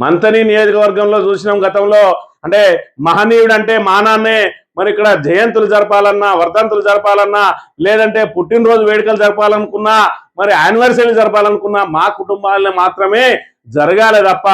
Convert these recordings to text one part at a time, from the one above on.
మంతని నియోజకవర్గంలో చూసినాం గతంలో. అంటే మహనీయుడు అంటే మానాన్నే మరి ఇక్కడ జయంతులు జరపాలన్నా, వర్ధంతులు జరపాలన్నా, లేదంటే పుట్టినరోజు వేడుకలు జరపాలనుకున్నా, మరి యానివర్సరీ జరపాలనుకున్నా మా కుటుంబాలను మాత్రమే జరగాలి తప్ప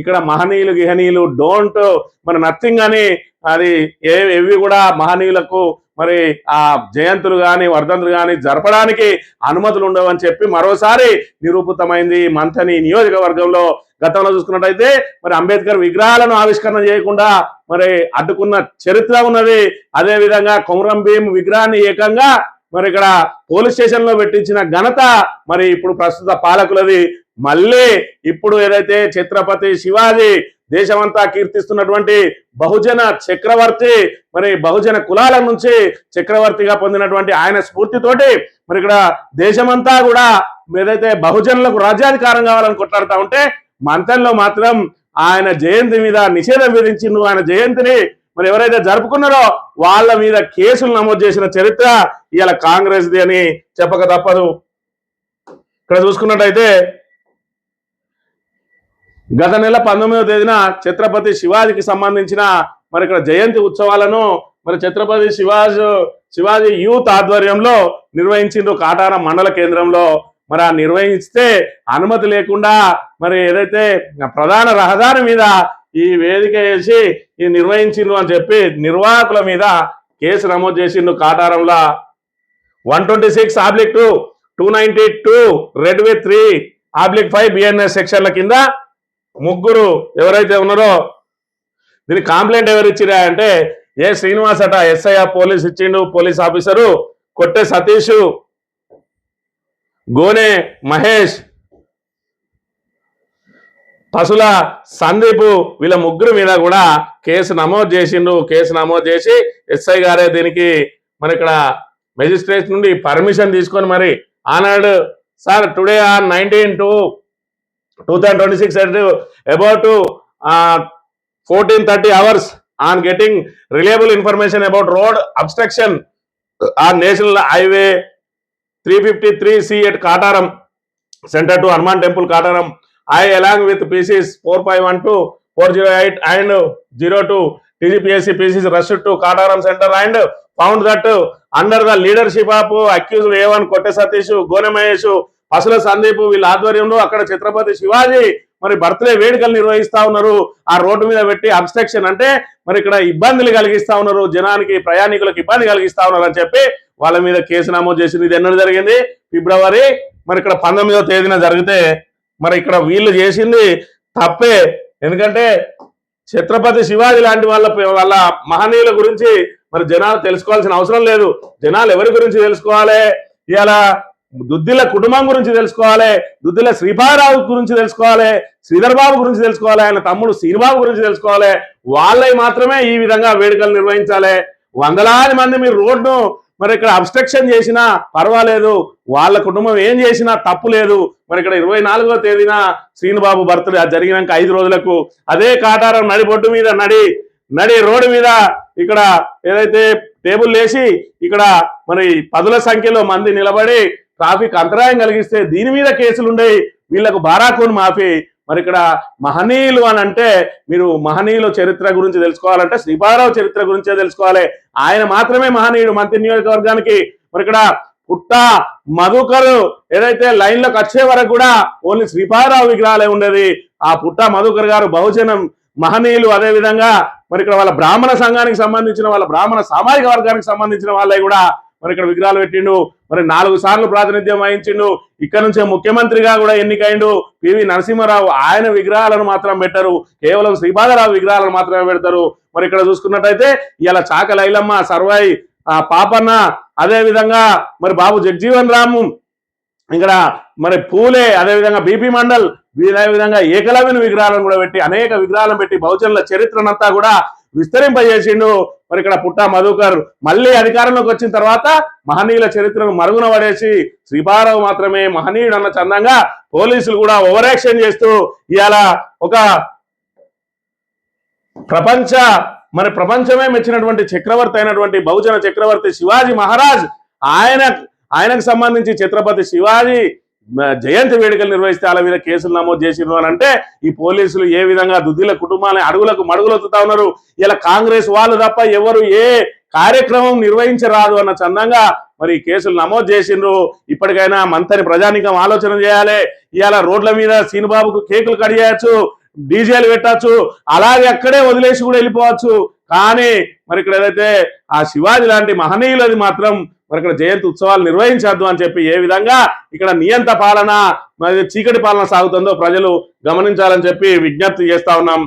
ఇక్కడ మహనీయులు గిహనీయులు డోంట్ మరి నథింగ్ అని అది ఏవి కూడా మహనీయులకు మరి ఆ జయంతులు కానీ వర్ధంతులు కానీ జరపడానికి అనుమతులు ఉండవని చెప్పి మరోసారి నిరూపితమైంది మంథని నియోజకవర్గంలో. గతంలో చూసుకున్నట్టయితే మరి అంబేద్కర్ విగ్రహాలను ఆవిష్కరణ చేయకుండా మరి అడ్డుకున్న చరిత్ర ఉన్నది. అదే విధంగా కొమరం భీం విగ్రహాన్ని ఏకంగా మరి ఇక్కడ పోలీస్ స్టేషన్ లో పెట్టించిన ఘనత మరి ఇప్పుడు ప్రస్తుత పాలకులది. మళ్ళీ ఇప్పుడు ఏదైతే ఛత్రపతి శివాజీ దేశమంతా కీర్తిస్తున్నటువంటి బహుజన చక్రవర్తి, మరి బహుజన కులాల నుంచి చక్రవర్తిగా పొందినటువంటి ఆయన స్ఫూర్తితోటి మరి ఇక్కడ దేశమంతా కూడా ఏదైతే బహుజనులకు రాజ్యాధికారం కావాలని కొట్లాడుతూ ఉంటే మంథన్లో మాత్రం ఆయన జయంతి మీద నిషేధం విధించిండు. ఆయన జయంతిని మరి ఎవరైతే జరుపుకున్నారో వాళ్ళ మీద కేసులు నమోదు చేసిన చరిత్ర ఇవాళ కాంగ్రెస్ది అని చెప్పక తప్పదు. ఇక్కడ చూసుకున్నట్టయితే గత నెల 19వ తేదీన ఛత్రపతి శివాజీకి సంబంధించిన మరి ఇక్కడ జయంతి ఉత్సవాలను మరి ఛత్రపతి శివాజీ యూత్ ఆధ్వర్యంలో నిర్వహించిండ్రు కాటారం మండల కేంద్రంలో. మరి ఆ నిర్వహిస్తే అనుమతి లేకుండా మరి ఏదైతే ప్రధాన రహదారి మీద ఈ వేదిక వేసి ఈ నిర్వహించిండ్రు అని చెప్పి నిర్వాహకుల మీద కేసు నమోదు చేసిండ్రు కాటారంలో. 126/2 292 రెడ్ విత్ 3/5 బిఎన్ఎస్ సెక్షన్ల కింద ముగ్గురు ఎవరైతే ఉన్నారో దీని కంప్లైంట్ ఎవరు ఇచ్చిరా అంటే ఏ శ్రీనివాస్ అట ఎస్ఐ పోలీస్ ఇచ్చిండు, పోలీస్ ఆఫీసరు, కొట్టే సతీష్, గోనె మహేష్, పసుల సందీప్ వీళ్ళ ముగ్గురు మీద కూడా కేసు నమోదు చేసిండు. కేసు నమోదు చేసి ఎస్ఐ గారే దీనికి మరి ఇక్కడ మెజిస్ట్రేట్ నుండి పర్మిషన్ తీసుకొని మరి ఆనాడు sir today on 19/2/2026 at about 14:30 hours on getting reliable information about road obstruction on National Highway 353C at Kataram Center to Hanuman Temple, Kataram. I, along with PCs 4512, 408 and 02 TGPSC PCs, rushed to Kataram Center and found that under the leadership of accused A1 Kotte Satish, Gone Mahesh, Pasula Sandeep వీళ్ళ ఆధ్వర్యంలో అక్కడ ఛత్రపతి శివాజీ మరి birthday వేడుకలు నిర్వహిస్తా ఉన్నారు. ఆ road మీద పెట్టి abstraction అంటే మరి ఇక్కడ ఇబ్బందులు కలిగిస్తా ఉన్నారు, జనానికి ప్రయాణికులకు ఇబ్బంది కలిగిస్తా ఉన్నారు అని చెప్పి వాళ్ళ మీద కేసు నమోదు చేసింది. ఇది ఎన్నడూ జరిగింది ఫిబ్రవరి మరి ఇక్కడ 19వ తేదీన జరిగితే మరి ఇక్కడ వీళ్ళు చేసింది తప్పే. ఎందుకంటే ఛత్రపతి శివాజీ లాంటి వాళ్ళ మహనీయుల గురించి మరి జనాలు తెలుసుకోవాల్సిన అవసరం లేదు. జనాలు ఎవరి గురించి తెలుసుకోవాలి? ఇలా దుద్దిల కుటుంబం గురించి తెలుసుకోవాలి, దుద్దిల శ్రీపాదరావు గురించి తెలుసుకోవాలి, శ్రీధర్ బాబు గురించి తెలుసుకోవాలి, ఆయన తమ్ముడు శ్రీనిబాబు గురించి తెలుసుకోవాలి. వాళ్ళవి మాత్రమే ఈ విధంగా వేడుకలు నిర్వహించాలి. వందలాది మంది మీరు రోడ్ను మరి ఇక్కడ అబ్స్ట్రక్షన్ చేసినా పర్వాలేదు, వాళ్ళ కుటుంబం ఏం చేసినా తప్పు లేదు. మరి ఇక్కడ 24వ తేదీన శ్రీనిబాబు బర్త్డే జరిగినాక 5 రోజులకు అదే కాటారం నడిబొడ్డు మీద నడి రోడ్డు మీద ఇక్కడ ఏదైతే టేబుల్ వేసి ఇక్కడ మరి 10ల సంఖ్యలో మంది నిలబడి ట్రాఫిక్ అంతరాయం కలిగిస్తే దీని మీద కేసులు ఉండేవి. వీళ్లకు బారాకూన్ మాఫీ. మరి ఇక్కడ మహనీయులు అని అంటే మీరు మహనీయుల చరిత్ర గురించి తెలుసుకోవాలంటే శ్రీపాదరావు చరిత్ర గురించే తెలుసుకోవాలి. ఆయన మాత్రమే మహనీయుడు మంత్రి నియోజకవర్గానికి. మరి ఇక్కడ పుట్ట మధుకర్ ఏదైతే లైన్లోకి వచ్చే వరకు కూడా ఓన్లీ శ్రీపాదరావు విగ్రహాలే ఉండేది. ఆ పుట్ట మధుకర్ గారు బహుజనం మహనీయులు. అదే విధంగా మరి ఇక్కడ వాళ్ళ బ్రాహ్మణ సంఘానికి సంబంధించిన వాళ్ళ బ్రాహ్మణ సామాజిక వర్గానికి సంబంధించిన వాళ్ళే కూడా మరి ఇక్కడ విగ్రహాలు పెట్టిండు. మరి 4 సార్లు ప్రాతినిధ్యం వహించిండు. ఇక్కడ నుంచే ముఖ్యమంత్రిగా కూడా ఎన్నికైండు. పివి నరసింహారావు ఆయన విగ్రహాలను మాత్రం పెట్టరు, కేవలం శ్రీపాదరావు విగ్రహాలను మాత్రమే పెడతారు. మరి ఇక్కడ చూసుకున్నట్టయితే ఇలా చాక లైలమ్మ, సర్వాయి పాపన్న, అదే విధంగా మరి బాబు జగజీవన్ రాము, ఇక్కడ మరి పూలే, అదేవిధంగా బీపీ మండల్, అదేవిధంగా ఏకలవ్యుని విగ్రహాలను కూడా పెట్టి అనేక విగ్రహాలను పెట్టి బహుజనుల చరిత్రనంతా కూడా విస్తరింపజేసిండు. మరి ఇక్కడ పుట్ట మధుకర్ మళ్ళీ అధికారంలోకి వచ్చిన తర్వాత మహనీయుల చరిత్రను మరుగున పడేసి శ్రీపాదరావు మాత్రమే మహనీయుడు అన్న చందంగా పోలీసులు కూడా ఓవర్ యాక్షన్ చేస్తూ ఇవాళ ఒక ప్రపంచమే మెచ్చినటువంటి చక్రవర్తి అయినటువంటి బహుజన చక్రవర్తి శివాజీ మహారాజ్ ఆయనకు సంబంధించి ఛత్రపతి శివాజీ జయంతి వేడుకలు నిర్వహిస్తే వాళ్ళ మీద కేసులు నమోదు చేసిరు అని అంటే ఈ పోలీసులు ఏ విధంగా దుద్దిల కుటుంబాన్ని అడుగులకు మడుగులొత్తుతా ఉన్నారు. ఇలా కాంగ్రెస్ వాళ్ళు తప్ప ఎవరు ఏ కార్యక్రమం నిర్వహించరాదు అన్న చందంగా మరి కేసులు నమోదు చేసిండ్రు. ఇప్పటికైనా మంత్రి ప్రజానికం ఆలోచన చేయాలి. ఇవాళ రోడ్ల మీద సీనుబాబుకు కేకులు కట్ చేయొచ్చు, డీజేలు పెట్టచ్చు, అలాగే అక్కడే వదిలేసి కూడా వెళ్ళిపోవచ్చు. కానీ మరి ఇక్కడ ఏదైతే ఆ శివాజీ లాంటి మహనీయులది మాత్రం మరి ఇక్కడ జయంతి ఉత్సవాలు నిర్వహించద్దు అని చెప్పి ఏ విధంగా ఇక్కడ నియంత పాలన మరి చీకటి పాలన సాగుతుందో ప్రజలు గమనించాలని చెప్పి విజ్ఞప్తి చేస్తా ఉన్నాం.